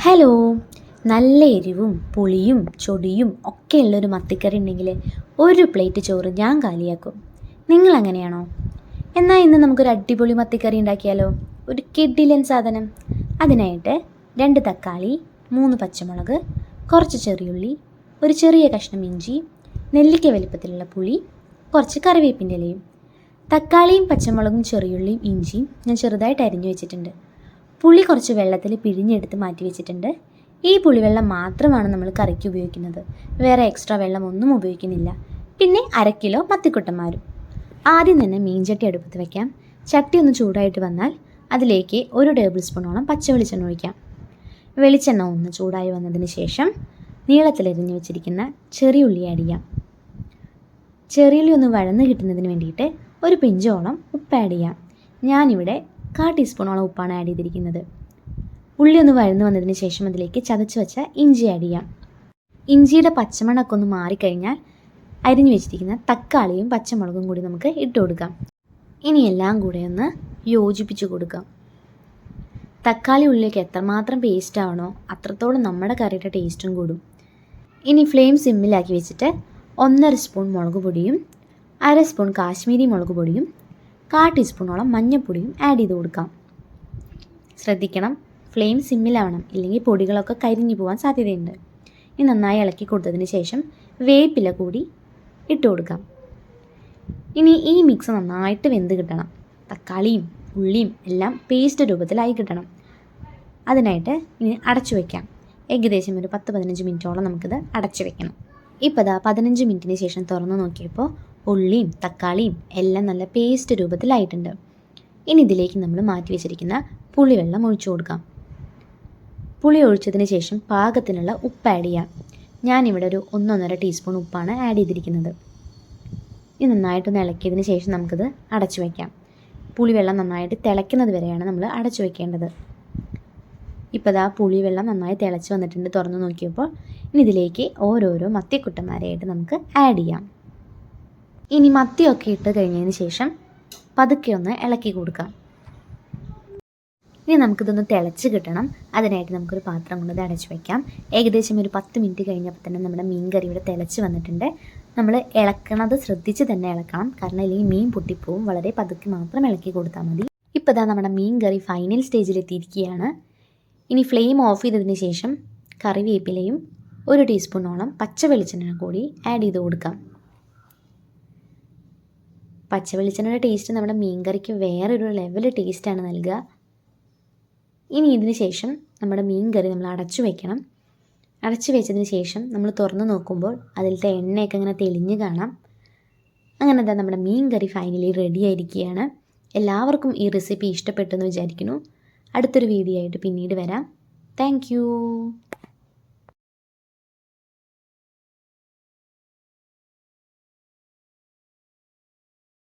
Hello, നല്ല എരിവും പുളിയും ചൊടിയും ഒക്കെ ഉള്ളൊരു മത്തിക്കറി ഉണ്ടെങ്കിൽ ഒരു പ്ലേറ്റ് ചോറ് ഞാൻ കാലിയാക്കും. നിങ്ങൾ അങ്ങനെയാണോ? എന്നാൽ ഇന്ന് നമുക്കൊരു അടിപൊളി മത്തിക്കറി ഉണ്ടാക്കിയാലോ? ഒരു കിഡിലൻ സാധനം. അതിനായിട്ട് 2 തക്കാളി, 3 പച്ചമുളക്, കുറച്ച് ചെറിയുള്ളി, ഒരു ചെറിയ കഷ്ണം ഇഞ്ചി, നെല്ലിക്ക വലിപ്പത്തിലുള്ള പുളി, കുറച്ച് കറിവേപ്പിൻ്റെ ഇലയും. തക്കാളിയും പച്ചമുളകും ചെറിയുള്ളിയും ഇഞ്ചിയും ഞാൻ ചെറുതായിട്ട് അരിഞ്ഞു വെച്ചിട്ടുണ്ട്. പുളി കുറച്ച് വെള്ളത്തിൽ പിഴിഞ്ഞെടുത്ത് മാറ്റി വെച്ചിട്ടുണ്ട്. ഈ പുളിവെള്ളം മാത്രമാണ് നമ്മൾ കറിക്ക് ഉപയോഗിക്കുന്നത്. വേറെ എക്സ്ട്രാ വെള്ളം ഒന്നും ഉപയോഗിക്കുന്നില്ല. പിന്നെ 1/2 കിലോ മത്തിക്കുട്ടന്മാരും. ആദ്യം തന്നെ മീൻചട്ടി അടുപ്പത്ത് വയ്ക്കാം. ചട്ടി ഒന്ന് ചൂടായിട്ട് വന്നാൽ അതിലേക്ക് 1 ടേബിൾ സ്പൂണോളം പച്ച വെളിച്ചെണ്ണ ഒഴിക്കാം. വെളിച്ചെണ്ണ ഒന്ന് ചൂടായി വന്നതിന് ശേഷം നീളത്തിലരിഞ്ഞ് വെച്ചിരിക്കുന്ന ചെറിയുള്ളി ആഡ് ചെയ്യാം. ചെറിയുള്ളി ഒന്ന് വഴന്ന് കിട്ടുന്നതിന് വേണ്ടിയിട്ട് ഒരു പിഞ്ചോളം ഉപ്പ് ആഡ് ചെയ്യാം. ഞാനിവിടെ 1/4 ടീസ്പൂണോളം ഉപ്പാണ് ആഡ് ചെയ്തിരിക്കുന്നത്. ഉള്ളി ഒന്ന് വഴന്ന് വന്നതിന് ശേഷം അതിലേക്ക് ചതച്ച് വെച്ച ഇഞ്ചി ആഡ് ചെയ്യാം. ഇഞ്ചിയുടെ പച്ചമണമൊക്കെ ഒന്ന് മാറിക്കഴിഞ്ഞാൽ അരിഞ്ഞു വെച്ചിരിക്കുന്ന തക്കാളിയും പച്ചമുളകും കൂടി നമുക്ക് ഇട്ട് കൊടുക്കാം. ഇനി എല്ലാം കൂടെ ഒന്ന് യോജിപ്പിച്ച് കൊടുക്കാം. തക്കാളി ഉള്ളിലേക്ക് എത്രമാത്രം പേസ്റ്റ് ആവണോ അത്രത്തോളം നമ്മുടെ കറിയുടെ ടേസ്റ്റും കൂടും. ഇനി ഫ്ലെയിം സിമ്മിലാക്കി വെച്ചിട്ട് 1.5 സ്പൂൺ മുളക് പൊടിയും 1/2 സ്പൂൺ കാശ്മീരി മുളക് പൊടിയും 1/4 ടീസ്പൂണോളം മഞ്ഞൾപ്പൊടിയും ആഡ് ചെയ്ത് കൊടുക്കാം. ശ്രദ്ധിക്കണം, ഫ്ലെയിം സിമ്മിലാവണം, ഇല്ലെങ്കിൽ പൊടികളൊക്കെ കരിഞ്ഞു പോകാൻ സാധ്യതയുണ്ട്. ഇനി നന്നായി ഇളക്കി കൊടുത്തതിന് ശേഷം വേപ്പില കൂടി ഇട്ട് കൊടുക്കാം. ഇനി ഈ മിക്സ് നന്നായിട്ട് വെന്ത് കിട്ടണം. തക്കാളിയും ഉള്ളിയും എല്ലാം പേസ്റ്റ് രൂപത്തിലായി കിട്ടണം. അതിനായിട്ട് ഇനി അടച്ചു വയ്ക്കാം. ഏകദേശം ഒരു 10-15 മിനിറ്റോളം നമുക്കിത് അടച്ചു വെക്കണം. ഇപ്പോൾ 15 മിനിറ്റിന് ശേഷം തുറന്ന് നോക്കിയപ്പോൾ ഉള്ളിയും തക്കാളിയും എല്ലാം നല്ല പേസ്റ്റ് രൂപത്തിലായിട്ടുണ്ട്. ഇനി ഇതിലേക്ക് നമ്മൾ മാറ്റി വെച്ചിരിക്കുന്ന പുളിവെള്ളം ഒഴിച്ചു കൊടുക്കാം. പുളി ഒഴിച്ചതിന് ശേഷം പാകത്തിനുള്ള ഉപ്പ് ആഡ് ചെയ്യാം. ഞാനിവിടെ ഒരു 1-1.5 ടീസ്പൂൺ ഉപ്പാണ് ആഡ് ചെയ്തിരിക്കുന്നത്. ഇത് നന്നായിട്ടൊന്ന് ഇളക്കിയതിന് ശേഷം നമുക്കിത് അടച്ചു വയ്ക്കാം. പുളിവെള്ളം നന്നായിട്ട് തിളയ്ക്കുന്നത് വരെയാണ് നമ്മൾ അടച്ചു വയ്ക്കേണ്ടത്. ഇപ്പോൾ പുളിവെള്ളം നന്നായി തിളച്ച് വന്നിട്ടുണ്ട്. തുറന്ന് നോക്കിയപ്പോൾ ഇനി ഇതിലേക്ക് ഓരോരോ മത്തിക്കുട്ടന്മാരെയായിട്ട് നമുക്ക് ആഡ് ചെയ്യാം. ഇനി മത്തിയൊക്കെ ഇട്ട് കഴിഞ്ഞതിന് ശേഷം പതുക്കെ ഒന്ന് ഇളക്കി കൊടുക്കാം. ഇനി നമുക്കിതൊന്ന് തിളച്ച് കിട്ടണം. അതിനായിട്ട് നമുക്കൊരു പാത്രം കൊണ്ട് അടച്ചു വയ്ക്കാം. ഏകദേശം ഒരു 10 മിനിറ്റ് കഴിഞ്ഞപ്പോൾ തന്നെ നമ്മുടെ മീൻ കറി ഇവിടെ തിളച്ച് വന്നിട്ടുണ്ട്. നമ്മൾ ഇളക്കണത് ശ്രദ്ധിച്ച് തന്നെ ഇളക്കണം, കാരണം അല്ലെങ്കിൽ മീൻ പൊട്ടിപ്പോവും. വളരെ പതുക്കെ മാത്രം ഇളക്കി കൊടുത്താൽ മതി. ഇപ്പോൾ നമ്മുടെ മീൻ കറി ഫൈനൽ സ്റ്റേജിലെത്തിയിരിക്കുകയാണ്. ഇനി ഫ്ലെയിം ഓഫ് ചെയ്തതിന് ശേഷം കറിവേപ്പിലയും 1 ടീസ്പൂണോളം പച്ച വെളിച്ചെണ്ണ കൂടി ആഡ് ചെയ്ത് കൊടുക്കാം. പച്ച വെളിച്ചെണ്ണയുടെ ടേസ്റ്റ് നമ്മുടെ മീൻ കറിക്ക് വേറൊരു ലെവൽ ടേസ്റ്റാണ് നൽകുക. ഇനി ഇതിന് ശേഷം നമ്മുടെ മീൻ കറി നമ്മൾ അടച്ചു വയ്ക്കണം. അടച്ചു വെച്ചതിന് ശേഷം നമ്മൾ തുറന്ന് നോക്കുമ്പോൾ അതിലത്തെ എണ്ണയൊക്കെ ഇങ്ങനെ തെളിഞ്ഞ് കാണാം. അങ്ങനെ നമ്മുടെ മീൻ കറി ഫൈനലി റെഡി ആയിരിക്കുകയാണ്. എല്ലാവർക്കും ഈ റെസിപ്പി ഇഷ്ടപ്പെട്ടെന്ന് വിചാരിക്കുന്നു. അടുത്തൊരു വീഡിയോ ആയിട്ട് പിന്നീട് വരാം. താങ്ക്